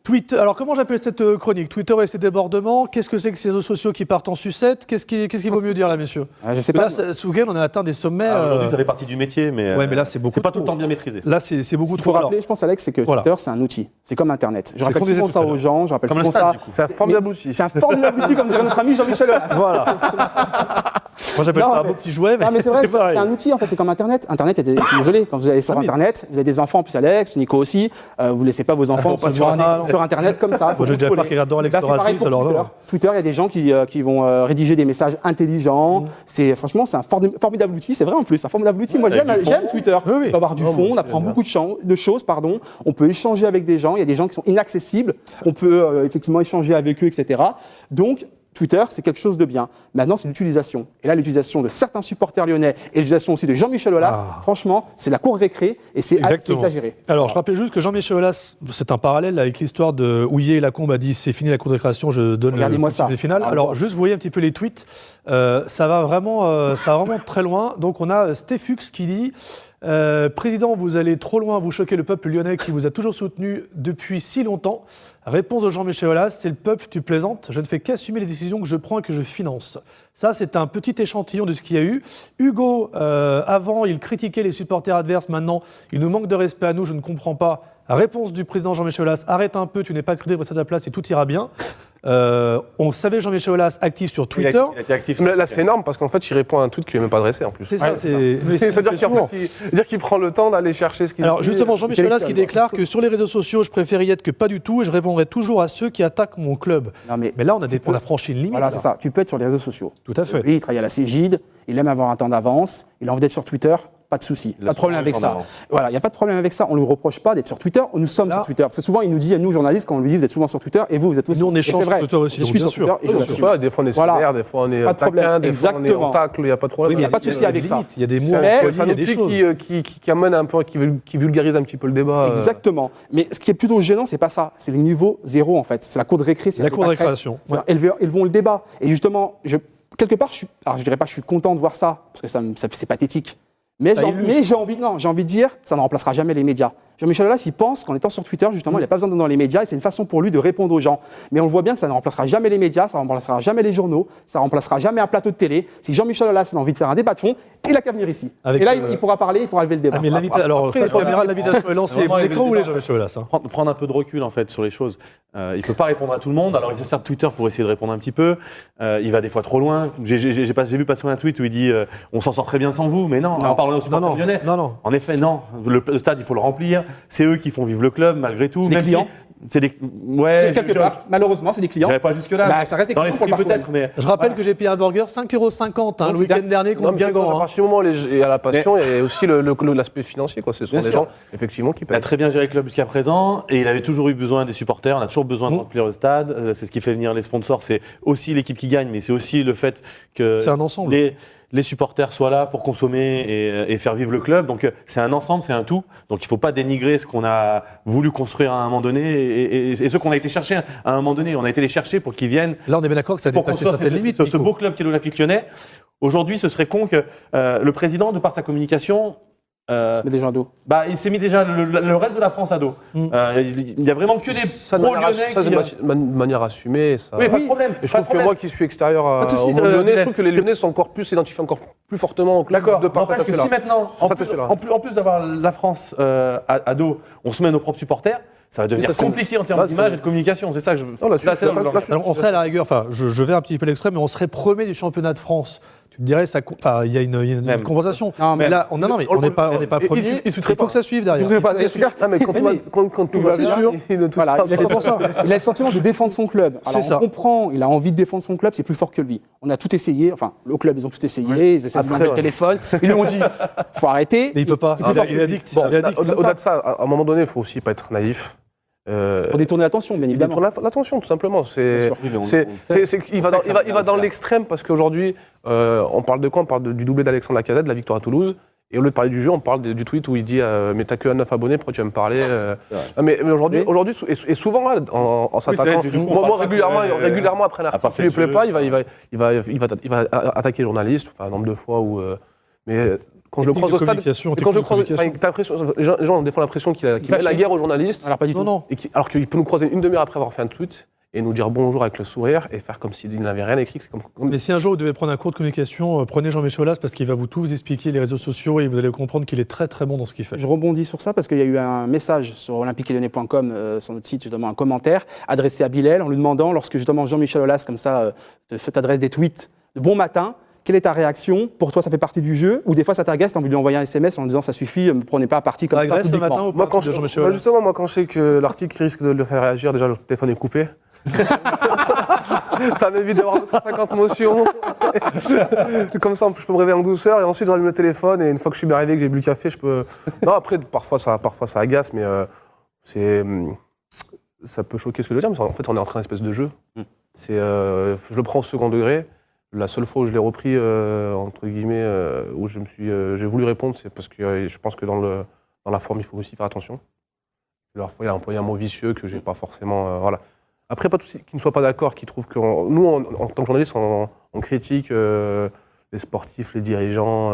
Twitter. Alors, comment j'appelle cette chronique? Twitter et ses débordements. Qu'est-ce que c'est que ces réseaux sociaux qui partent en sucette? Qu'est-ce qu'il vaut mieux dire là, messieurs? Je sais pas. Là, ce week-end, on a atteint des sommets. Aujourd'hui, ça fait partie du métier, mais, ouais, mais là, c'est beaucoup. C'est pas tout le temps bien maîtrisé. Là, c'est beaucoup Il trop. faut rappeler, je pense, Alex, c'est que Twitter, c'est un outil. C'est comme Internet. Je rappelle souvent ça aux gens. Je rappelle souvent ça. C'est un formidable outil. C'est un formidable outil, comme dirait notre ami Jean-Michel Aulas. Voilà. Moi, j'appelle ça un beau petit jouet, mais, mais c'est vrai, c'est un outil, en fait, c'est comme Internet. Internet, je suis désolé, quand vous allez sur Internet, vous avez des enfants, en plus Alex, Nico aussi, vous ne laissez pas vos enfants sur Internet comme ça. J'ai déjà fait qu'il adore Alex Doratis, alors non. Twitter, il y a des gens qui vont rédiger des messages intelligents. Franchement, c'est un formidable outil, c'est vrai en plus, c'est un formidable outil. Moi, j'aime Twitter. On peut avoir du fond, on apprend beaucoup de choses, on peut échanger avec des gens, il y a des gens qui sont inaccessibles, on peut effectivement échanger avec eux, etc. Donc, Twitter, c'est quelque chose de bien. Maintenant, c'est l'utilisation. Et là, l'utilisation de certains supporters lyonnais et l'utilisation aussi de Jean-Michel Aulas, franchement, c'est la cour récré et c'est exagéré. Alors, je rappelle juste que Jean-Michel Aulas, c'est un parallèle avec l'histoire de Houillet et Lacombe a dit c'est fini la cour de récréation, je donne le sifflet final. Alors, juste, vous voyez un petit peu les tweets. Ça va vraiment très loin. Donc, on a Stéphux qui dit Président, vous allez trop loin, vous choquez le peuple lyonnais qui vous a toujours soutenu depuis si longtemps. Réponse de Jean-Michel Aulas, c'est le peuple, tu plaisantes, je ne fais qu'assumer les décisions que je prends et que je finance. Ça, c'est un petit échantillon de ce qu'il y a eu. Hugo, avant, il critiquait les supporters adverses, maintenant, il nous manque de respect à nous, je ne comprends pas. Réponse du président Jean-Michel Aulas, arrête un peu, tu n'es pas crédible, reste à ta place et tout ira bien. On savait Jean-Michel Aulas actif sur Twitter. Il a été actif. Mais là, c'est énorme parce qu'en fait, il répond à un tweet qui lui est même pas adressé en plus. C'est ça. C'est-à-dire qu'il prend le temps d'aller chercher ce qu'il dit. Alors justement, Jean-Michel Aulas qui déclare que sur les réseaux sociaux, je préfère y être que pas du tout et je répondrai toujours à ceux qui attaquent mon club. Non, mais là, on a franchi une limite. Voilà, c'est ça. Tu peux être sur les réseaux sociaux. Tout à fait. Lui, il travaille à la Cégide, il aime avoir un temps d'avance, il a envie d'être sur Twitter. Pas de souci, pas de problème avec ça. Voilà, il n'y a pas de problème avec ça. On ne lui reproche pas d'être sur Twitter. Nous sommes sur Twitter. Parce que souvent, il nous dit à nous, journalistes, quand on lui dit vous êtes souvent sur Twitter et vous êtes aussi. Nous, on échange sur Twitter aussi. Je suis sur Twitter et je suis sûr. Des fois, on est sévère, des fois, on est taquin, des fois, on est en tacle, il n'y a pas de problème. Oui, mais il n'y a pas de souci avec ça. Il y a des mots, c'est un outil qui amène un peu, qui vulgarise un petit peu le débat. Exactement. Mais ce qui est plutôt gênant, c'est pas ça. C'est le niveau zéro, en fait. C'est la cour de récré. La cour de récréation. Ils vont le débat. Et justement, quelque part, alors je dirais pas que je suis content de voir ça, parce que c'est pathétique. Mais j'ai envie de dire, ça ne remplacera jamais les médias. Jean-Michel Aulas, il pense qu'en étant sur Twitter, justement, il n'a pas besoin d'être dans les médias et c'est une façon pour lui de répondre aux gens. Mais on le voit bien que ça ne remplacera jamais les médias, ça ne remplacera jamais les journaux, ça ne remplacera jamais un plateau de télé. Si Jean-Michel Aulas a envie de faire un débat de fond, il a qu'à venir ici. Et là, il pourra parler, il pourra lever le débat. Mais alors, face caméra, l'invitation est lancée. Vous voulez quand vous voulez, Jean-Michel Aulas. Prendre un peu de recul, en fait, sur les choses. Il ne peut pas répondre à tout le monde, alors il se sert de Twitter pour essayer de répondre un petit peu. Il va des fois trop loin. J'ai vu passer un tweet où il dit on s'en sort très bien sans vous, mais non, en parlant aux supporters lyonnais. Non. En effet, non. Le stade, il faut le remplir. C'est eux qui font vivre le club, malgré tout. C'est des clients. Quelque part, malheureusement, c'est des clients. Je pas jusque-là. Ça reste des dans l'esprit peut-être, mais. Je rappelle que j'ai payé un burger 5,50 € le week-end dernier contre Guingamp. À partir du moment où il y a la passion, il y a aussi l'aspect financier. Ce sont des gens, effectivement, qui payent. Il a très bien géré le club jusqu'à présent et il avait toujours eu besoin des supporters. On a toujours besoin de remplir le stade. C'est ce qui fait venir les sponsors. C'est aussi l'équipe qui gagne, mais c'est aussi le fait que. C'est un ensemble. Les supporters soient là pour consommer et faire vivre le club. Donc c'est un ensemble, c'est un tout. Donc il ne faut pas dénigrer ce qu'on a voulu construire à un moment donné et ce qu'on a été chercher à un moment donné. On a été les chercher pour qu'ils viennent. Là, on est bien d'accord que ça a dépassé certaines limites. Ce beau club qu'est l'Olympique Lyonnais. Aujourd'hui, ce serait con que le président, de par sa communication, il se met déjà à dos. Il s'est mis déjà le reste de la France à dos. Il n'y a vraiment que des pro-lyonnais de manière assumée. Ça. Oui, pas de problème. Et je trouve que moi qui suis extérieur au monde lyonnais, je trouve que les Lyonnais sont encore plus identifiés encore plus fortement au club. D'accord. De par parce que si maintenant, en plus d'avoir la France à dos, on se met nos propres supporters, ça va devenir compliqué en termes d'image et de communication. C'est ça que je veux. On serait à la rigueur, je vais un petit peu à l'extrême, mais on serait premier du championnat de France. Tu me dirais, il y a une compensation. Mais là, on n'est pas premier. Il faut que ça suive derrière. Quand tu vois, c'est sûr. Il a le sentiment de défendre son club. Alors on comprend, il a envie de défendre son club, c'est plus fort que lui. On a tout essayé, enfin, le club, ils ont tout essayé, ils essaient de prendre le téléphone. Ils lui ont dit, faut arrêter. Mais il peut pas. Il est addict. Au-delà de ça, à un moment donné, il faut aussi pas être naïf. Pour détourner l'attention, bien évidemment. Détourner l'attention, tout simplement. Il va dans l'extrême parce qu'aujourd'hui, on parle de quoi? On parle du doublé d'Alexandre Lacazette, de la victoire à Toulouse. Et au lieu de parler du jeu, on parle du tweet où il dit mais t'as que 9 abonnés, pourquoi tu vas me parler Mais aujourd'hui, et souvent là, en s'attaquant, moi régulièrement après un article qui lui plaît pas, il va attaquer les journalistes, un nombre de fois où. Mais quand je le croise au stade, quand je croise, t'as l'impression, les gens ont des fois l'impression qu'il met la guerre aux journalistes. Alors pas du tout. Non. Alors qu'il peut nous croiser une demi-heure après avoir fait un tweet et nous dire bonjour avec le sourire et faire comme s'il n'avait rien écrit. Mais si un jour vous devez prendre un cours de communication, prenez Jean-Michel Aulas parce qu'il va tout vous expliquer les réseaux sociaux et vous allez comprendre qu'il est très très bon dans ce qu'il fait. Je rebondis sur ça parce qu'il y a eu un message sur olympiqueelyonnais.com, sur notre site, justement un commentaire adressé à Bilal en lui demandant, lorsque justement Jean-Michel Aulas comme ça t'adresse des tweets de bon matin, quelle est ta réaction? Pour toi, ça fait partie du jeu? Ou des fois, ça t'agace, t'as envie de lui envoyer un SMS en disant ça suffit, ne me prenez pas à partie comme ça le matin ou pas? Justement, moi, quand je sais que l'article risque de le faire réagir, déjà le téléphone est coupé. Ça m'évite d'avoir 250 motions. Comme ça, je peux me réveiller en douceur et ensuite j'allume le téléphone et une fois que je suis bien réveillé, que j'ai bu le café, je peux. Non, après, parfois ça agace, mais ça peut choquer ce que je veux dire, mais en fait, on est en train d'espèce de jeu. Je le prends au second degré. La seule fois où je l'ai repris, entre guillemets, où j'ai voulu répondre, c'est parce que je pense que dans la forme, il faut aussi faire attention. Parfois, il a employé un mot vicieux que j'ai pas forcément. Voilà. Après, pas tous qui ne soient pas d'accord, qui trouvent que nous, en tant que journalistes, on critique les sportifs, les dirigeants,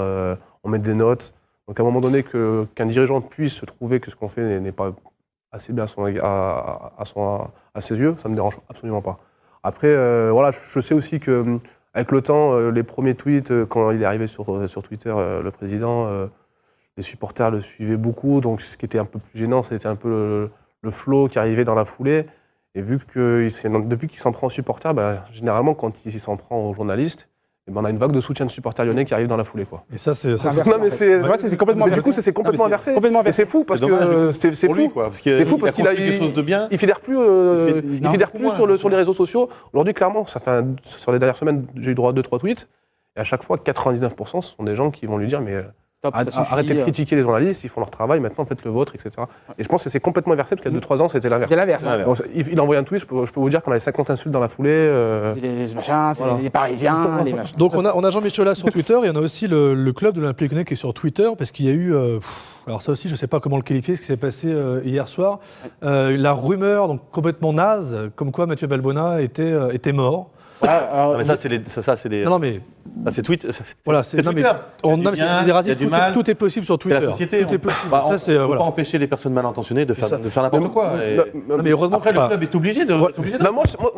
on met des notes. Donc, à un moment donné, qu'un dirigeant puisse trouver que ce qu'on fait n'est pas assez bien à ses yeux, ça ne me dérange absolument pas. Après, voilà, je sais aussi que avec le temps, les premiers tweets, quand il est arrivé sur Twitter, le président, les supporters le suivaient beaucoup. Donc, ce qui était un peu plus gênant, c'était un peu le flow qui arrivait dans la foulée. Et vu que depuis qu'il s'en prend aux supporters, généralement, quand il s'en prend aux journalistes, on a une vague de soutien de supporters lyonnais qui arrive dans la foulée, quoi. Et ça, c'est complètement inversé. Du coup, c'est complètement inversé. Et c'est fou parce que c'est fou. C'est fou parce qu'il a quelque chose de bien. Il fédère plus. Il fédère plus sur les réseaux sociaux. Aujourd'hui, clairement, sur les dernières semaines, j'ai eu droit à 2-3 tweets. Et à chaque fois, 99%, ce sont des gens qui vont lui dire mais arrêtez de critiquer les journalistes, ils font leur travail, maintenant faites le vôtre, etc. Et je pense que c'est complètement inversé, parce qu'il y a 2-3 ans, c'était l'inverse. C'était l'inverse. Bon, il a envoyé un tweet, je peux vous dire qu'on avait 50 insultes dans la foulée. Les machins, c'est les Parisiens, les machins. Donc on a Jean-Michel Aulas sur Twitter, et on a aussi le club de l'Olympique Lyonnais qui est sur Twitter, parce qu'il y a eu, alors ça aussi je ne sais pas comment le qualifier, ce qui s'est passé hier soir, la rumeur donc complètement naze, comme quoi Mathieu Valbuena était mort. Non, mais ça, c'est les. Non, mais. Ça, c'est tweet. Voilà, c'est Twitter. Tout est possible sur Twitter. La société. Tout est possible. On ne peut pas empêcher les personnes mal intentionnées de faire n'importe quoi. Mais heureusement après, le club est obligé de.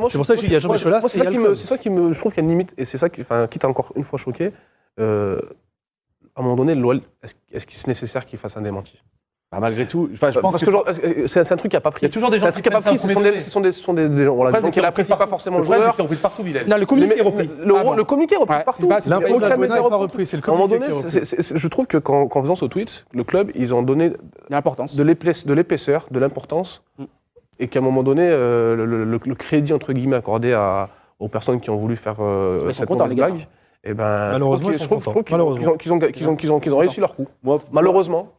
C'est pour ça qu'il y a Jean-Michel Aulas. C'est ça qui me. Je trouve qu'il y a une limite, et c'est ça qui t'a encore une fois choqué. À un moment donné, l'OL, est-ce qu'il est nécessaire qu'il fasse un démenti? Malgré tout, je pense que c'est un truc qui n'a pas pris. Il y a toujours des gens qui n'ont pas pris. Ce sont des gens. Voilà, qui n'apprécient pas forcément le joueur. C'est repris partout, Bilal. Non, le communiqué est repris. Le communiqué est repris partout. L'info de Valbuena n'est pas repris. C'est le communiqué qui est repris. Je trouve qu'en faisant ce tweet, le club, ils ont donné de l'épaisseur, de l'importance, et qu'à un moment donné, le crédit entre guillemets accordé aux personnes qui ont voulu faire cette mauvaise blague. Eh ben, malheureusement, je trouve qu'ils ont réussi leur coup. Malheureusement.